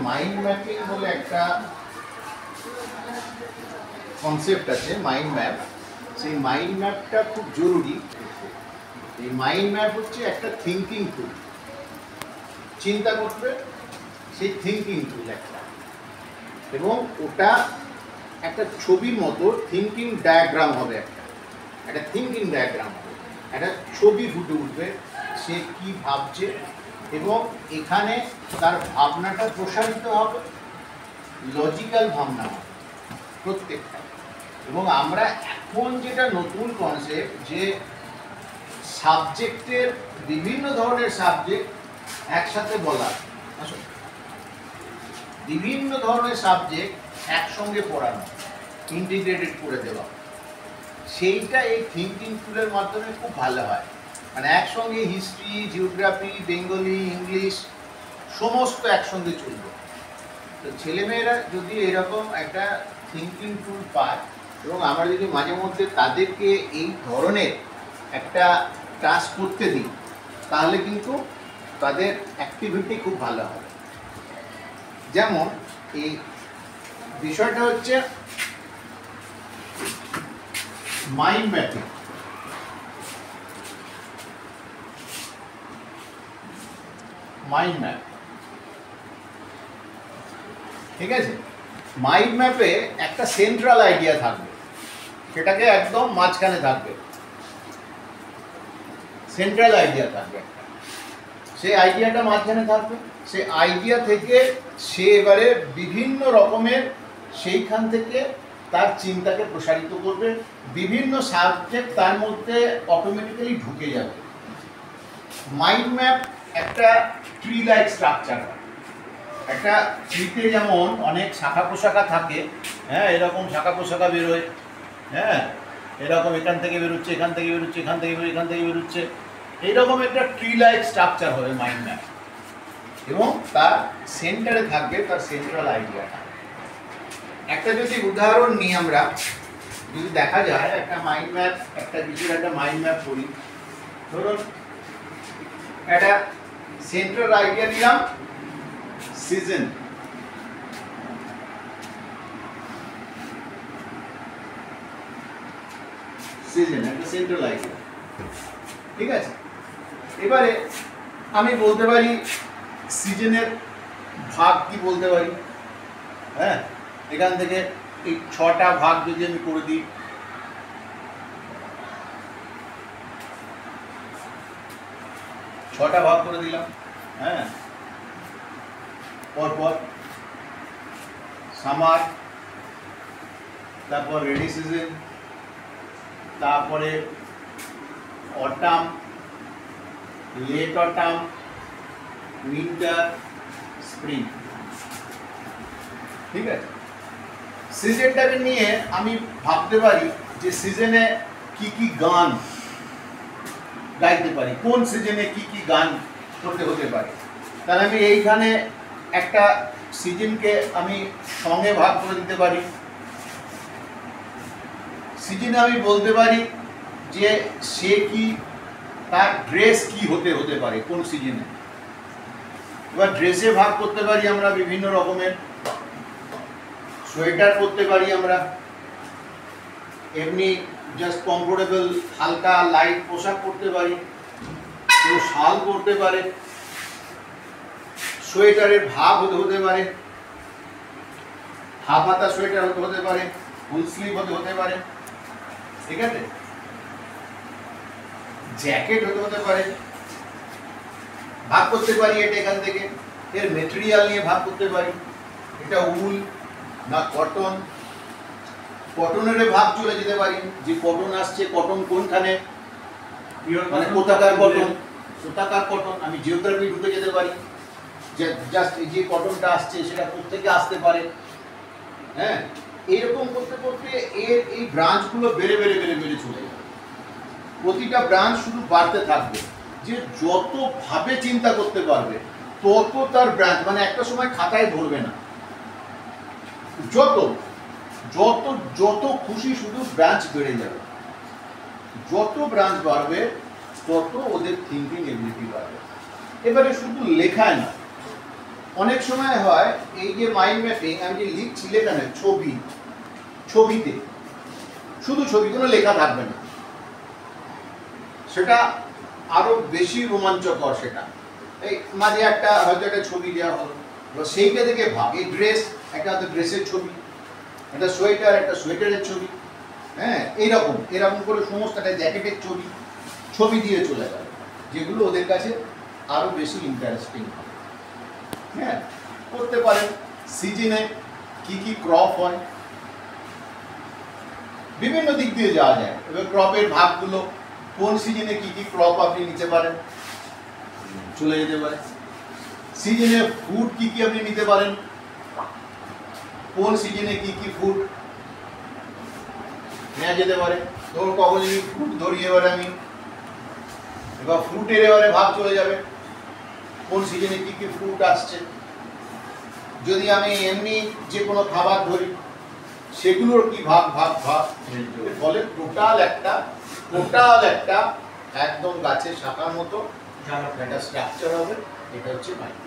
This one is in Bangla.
মাইন্ড ম্যাপিং বলে একটা কনসেপ্ট আছে, মাইন্ড ম্যাপ। সেই মাইন্ড ম্যাপটা খুব জরুরি। এই মাইন্ড ম্যাপ হচ্ছে একটা থিঙ্কিং টুল, চিন্তা করবে সেই থিঙ্কিং টুল একটা, এবং ওটা একটা ছবির মতো থিঙ্কিং ডায়াগ্রাম হবে, একটা থিঙ্কিং ডায়াগ্রাম হবে, একটা ছবি ফুটে উঠবে সে কি ভাবছে, এবং এখানে তার ভাবনাটা প্রসারিত হবে, লজিক্যাল ভাবনা হবে প্রত্যেকটা। এবং আমরা এখন যেটা নতুন কনসেপ্ট, যে সাবজেক্টের বিভিন্ন ধরনের সাবজেক্ট একসাথে বলা, আসলে বিভিন্ন ধরনের সাবজেক্ট একসঙ্গে পড়ানো, ইন্টিগ্রেটেড করে দেওয়া, সেইটা এই থিঙ্কিং টুলের মাধ্যমে খুব ভালো হয়। মানে একসঙ্গে হিস্ট্রি, জিওগ্রাফি, বেঙ্গলি, ইংলিশ সমস্ত একসঙ্গে চলবে। তো ছেলেমেয়েরা যদি এরকম একটা থিঙ্কিং টুল পায়, এবং আমরা যদি মাঝে মধ্যে তাদেরকে এই ধরনের একটা টাস্ক করতে দিই, তাহলে কিন্তু তাদের অ্যাক্টিভিটি খুব ভালো হবে। যেমন এই বিষয়টা হচ্ছে মাইন্ড ম্যাপিং। মাইন্ড ম্যাপ, ঠিক আছে? মাইন্ড ম্যাপে একটা সেন্ট্রাল আইডিয়া থাকবে, সেটাকে একদম মাঝখানে থাকবে, সেন্ট্রাল আইডিয়া থাকবে একটা, সেই আইডিয়াটা মাঝখানে থাকবে। সেই আইডিয়া থেকে সে এবারে বিভিন্ন রকমের সেইখান থেকে তার চিন্তাকে প্রসারিত করবে, বিভিন্ন সাবজেক্ট তার মধ্যে অটোমেটিক্যালি ঢুকে যাবে। মাইন্ড ম্যাপ একটা ট্রি লাইক স্ট্রাকচার। একটা ট্রিতে যেমন অনেক শাখা প্রশাখা থাকে, হ্যাঁ, এরকম শাখা প্রশাখা বেরোয়, হ্যাঁ, এরকম এখান থেকে বেরোচ্ছে, এখান থেকে বেরোচ্ছে, এখান থেকে বেরোচ্ছে, এখান থেকে বেরোচ্ছে, এইরকম একটা ট্রি লাইক স্ট্রাকচার হবে মাইন্ড ম্যাপ। এবং তার সেন্টারে থাকবে তার সেন্ট্রাল আইডিয়াটা। একটা যদি উদাহরণ নিই আমরা, যদি দেখা যায় একটা মাইন্ড ম্যাপ, একটা কিছুর একটা মাইন্ড ম্যাপ করি, ধরুন একটা সেন্ট্রাল আইডিয়া নিলাম সিজন। সিজন একটা সেন্ট্রাল আইডিয়া, ঠিক আছে? এবারে আমি বলতে পারি সিজনের ভাগ কি বলতে পারি, হ্যাঁ, এখান থেকে এই 6টা ভাগ যদি আমি করে দিই, ছটা ভাগ করে দিলাম, হ্যাঁ, পরপর সামার, তারপর রেনি সিজন, তারপরে autumn, late autumn, winter, spring, ঠিক আছে? সিজনটাকে নিয়ে আমি ভাবতে পারি যে সিজনে কি কি গান গাইতে পারি, কোন সিজনে কি কি গান করতে হতে পারে। তাহলে আমি এইখানে একটা সিজনকে আমি সঙ্গে ভাগ করে দিতে পারি। সিজনে আমি বলতে পারি যে সে কি, তার ড্রেস কি হতে পারে কোন সিজনে। এবার ড্রেসে ভাগ করতে পারি আমরা বিভিন্ন রকমের, সোয়েটার পরতে পারি আমরা, এমনি জাস্ট কমফোর্টেবল হালকা লাইট পোশাক পরতে পারি, কেউ শাল পরতে পারে, সোয়েটারের ভাগ হতে পারে, হাফ হাতা সোয়েটার হতে পারে, ফুল স্লিভ হতে পারে, ঠিক আছে? জ্যাকেট হতে পারে। ভাগ করতে পারি এটা এখান থেকে, এর মেটেরিয়াল নিয়ে ভাগ করতে পারি, এটা উল না কটন। কটনের ভাগ চলে যেতে পারি, যে কটন আসছে, কটন কোনখানে, মানে কোথাকার কটন, কোথাকার কটন। আমি জিওগ্রাফি ঢুকে যেতে পারি, যে জাস্ট এই যে কটনটা আসছে সেটা কোথেকে আসতে পারে, হ্যাঁ। এইরকম করতে করতে এর এই ব্রাঞ্চগুলো বেড়ে চলে যাবে। প্রতিটা ব্রাঞ্চ শুধু বাড়তে থাকবে, যে যত ভাবে চিন্তা করতে পারবে তত তার ব্রাঞ্চ, মানে একটা সময় খাতায় ধরবে না, যত যত যত খুশি শুধু ব্রাঞ্চ বেড়ে যাবে। যত ব্রাঞ্চ বাড়বে তত ওদের থিঙ্কিং এবিলিটি বাড়বে। এবারে শুধু লেখায় না, অনেক সময় হয় এই যে মাইন্ড ম্যাপিং আমি যে লিখছি লেখানে ছবিতে শুধু ছবি, কোনো লেখা থাকবে না, সেটা আরো বেশি রোমাঞ্চকর। সেটা এই মাঝে একটা হয়তো একটা ছবি দেওয়া হলো, সেইটা থেকে ভাব এই ড্রেস, একটা হয়তো ড্রেসের ছবি, একটা সোয়েটার, একটা সোয়েটারের ছবি, হ্যাঁ এরকম করে সমস্ত একটা জ্যাকেটের ছবি দিয়ে চলে যাবে, যেগুলো ওদের কাছে আরো বেশি ইন্টারেস্টিং হবে। হ্যাঁ, করতে পারেন সিজনে কি কি ক্রপ হয়, বিভিন্ন দিক দিয়ে যাওয়া যায়। এবার ক্রপের ভাগগুলো, কোন সিজনে কি কি ক্রপ আপনি নিতে পারেন, চলে যেতে পারে। সিজনে ফুড কি কি আপনি নিতে পারেন, কোন সিজনে কি কি ফুড নেওয়া যেতে পারে। ধরুন কখন যদি ফ্রুট ধরি, এবারে আমি এবার ফ্রুটের এবারে ভাগ চলে যাবে, কোন সিজনে কি কি ফ্রুট আসছে। যদি আমি এমনি যে কোনো খাবার ধরি, সেগুলোর কি ভাগ ফলে টোটাল একটা একদম গাছের শাখার মতো একটা স্ট্রাকচার হবে। এটা হচ্ছে মাইন্ড।